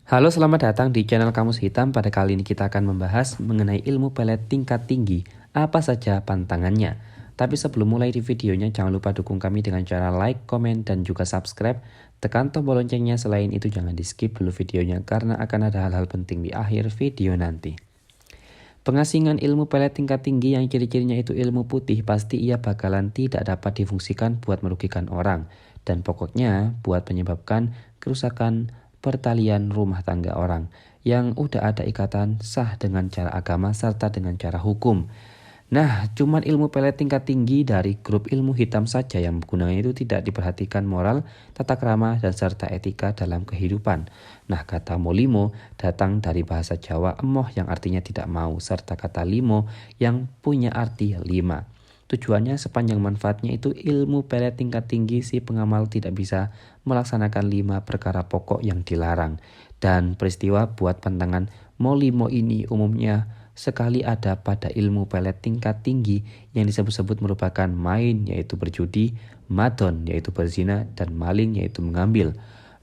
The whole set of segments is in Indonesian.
Halo, selamat datang di channel Kamus Hitam. Pada kali ini kita akan membahas mengenai ilmu pelet tingkat tinggi. Apa saja pantangannya? Tapi sebelum mulai di videonya, jangan lupa dukung kami dengan cara like, komen, dan juga subscribe. Tekan tombol loncengnya. Selain itu jangan di skip dulu videonya karena akan ada hal-hal penting di akhir video nanti. Pengasingan ilmu pelet tingkat tinggi yang ciri-cirinya itu ilmu putih, pasti ia bakalan tidak dapat difungsikan buat merugikan orang. Dan pokoknya buat menyebabkan kerusakan pertalian rumah tangga orang yang udah ada ikatan sah dengan cara agama serta dengan cara hukum. Nah, cuman ilmu pelet tingkat tinggi dari grup ilmu hitam saja yang gunanya itu tidak diperhatikan moral, tata krama, dan serta etika dalam kehidupan. Nah, kata molimo datang dari bahasa Jawa emoh yang artinya tidak mau, serta kata limo yang punya arti lima. Tujuannya sepanjang manfaatnya itu ilmu pelet tingkat tinggi si pengamal tidak bisa melaksanakan 5 perkara pokok yang dilarang. Dan peristiwa buat pantangan molimo ini umumnya sekali ada pada ilmu pelet tingkat tinggi yang disebut-sebut merupakan main yaitu berjudi, madon yaitu berzina, dan maling yaitu mengambil,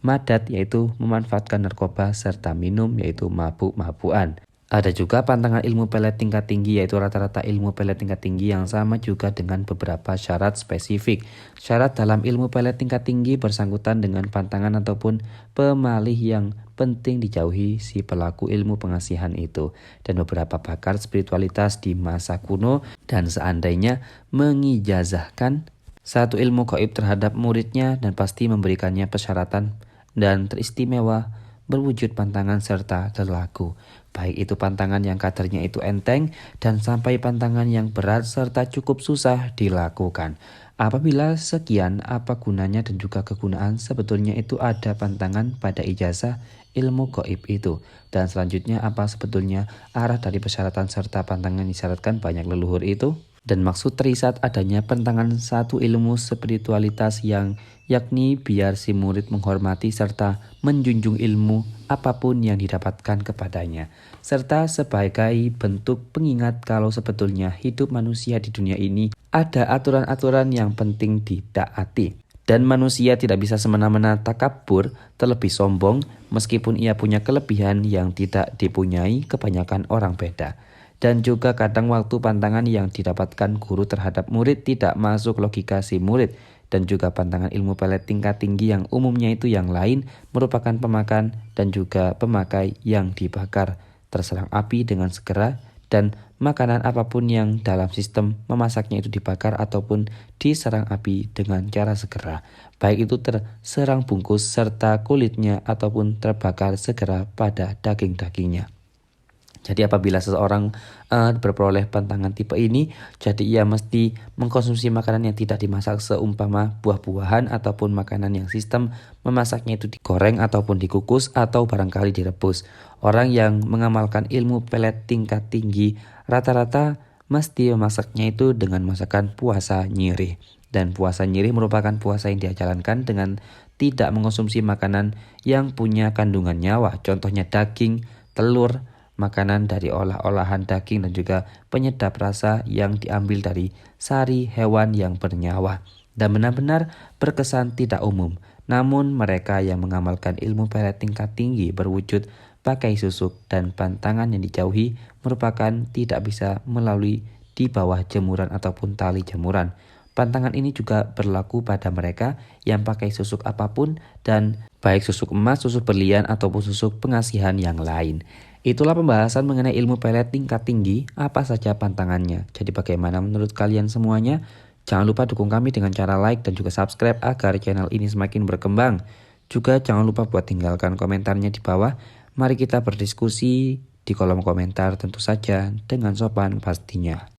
madat yaitu memanfaatkan narkoba, serta minum yaitu mabuk-mabukan. Ada juga pantangan ilmu pelet tingkat tinggi yaitu rata-rata ilmu pelet tingkat tinggi yang sama juga dengan beberapa syarat spesifik. Syarat dalam ilmu pelet tingkat tinggi bersangkutan dengan pantangan ataupun pemalih yang penting dijauhi si pelaku ilmu pengasihan itu. Dan beberapa pakar spiritualitas di masa kuno dan seandainya mengijazahkan satu ilmu gaib terhadap muridnya dan pasti memberikannya persyaratan dan teristimewa berwujud pantangan serta lelaku. Baik itu pantangan yang kadarnya itu enteng dan sampai pantangan yang berat serta cukup susah dilakukan. Apabila sekian, apa gunanya dan juga kegunaan sebetulnya itu ada pantangan pada ijazah ilmu gaib itu. Dan selanjutnya apa sebetulnya arah dari persyaratan serta pantangan disyaratkan banyak leluhur itu? Dan maksud terisat adanya pantangan satu ilmu spiritualitas yang yakni biar si murid menghormati serta menjunjung ilmu apapun yang didapatkan kepadanya. Serta sebagai bentuk pengingat kalau sebetulnya hidup manusia di dunia ini ada aturan-aturan yang penting ditaati. Dan manusia tidak bisa semena-mena takabur, terlebih sombong, meskipun ia punya kelebihan yang tidak dipunyai kebanyakan orang beda. Dan juga kadang waktu pantangan yang didapatkan guru terhadap murid tidak masuk logika si murid. Dan juga pantangan ilmu pelet tingkat tinggi yang umumnya itu yang lain merupakan pemakan dan juga pemakai yang dibakar, terserang api dengan segera, dan makanan apapun yang dalam sistem memasaknya itu dibakar ataupun diserang api dengan cara segera, baik itu terserang bungkus serta kulitnya ataupun terbakar segera pada daging-dagingnya. Jadi apabila seseorang berperoleh pantangan tipe ini, jadi ia mesti mengkonsumsi makanan yang tidak dimasak seumpama buah-buahan ataupun makanan yang sistem memasaknya itu digoreng ataupun dikukus atau barangkali direbus. Orang yang mengamalkan ilmu pelet tingkat tinggi rata-rata mesti memasaknya itu dengan masakan puasa nyirih. Dan puasa nyirih merupakan puasa yang dia jalankan dengan tidak mengkonsumsi makanan yang punya kandungan nyawa, contohnya daging, telur, makanan dari olah-olahan daging, dan juga penyedap rasa yang diambil dari sari hewan yang bernyawa. Dan benar-benar berkesan tidak umum. Namun mereka yang mengamalkan ilmu pelet tingkat tinggi berwujud pakai susuk dan pantangan yang dijauhi merupakan tidak bisa melalui di bawah jemuran ataupun tali jemuran. Pantangan ini juga berlaku pada mereka yang pakai susuk apapun, dan baik susuk emas, susuk berlian, ataupun susuk pengasihan yang lain. Itulah pembahasan mengenai ilmu pelet tingkat tinggi, apa saja pantangannya. Jadi bagaimana menurut kalian semuanya? Jangan lupa dukung kami dengan cara like dan juga subscribe agar channel ini semakin berkembang. Juga jangan lupa buat tinggalkan komentarnya di bawah. Mari kita berdiskusi di kolom komentar tentu saja dengan sopan pastinya.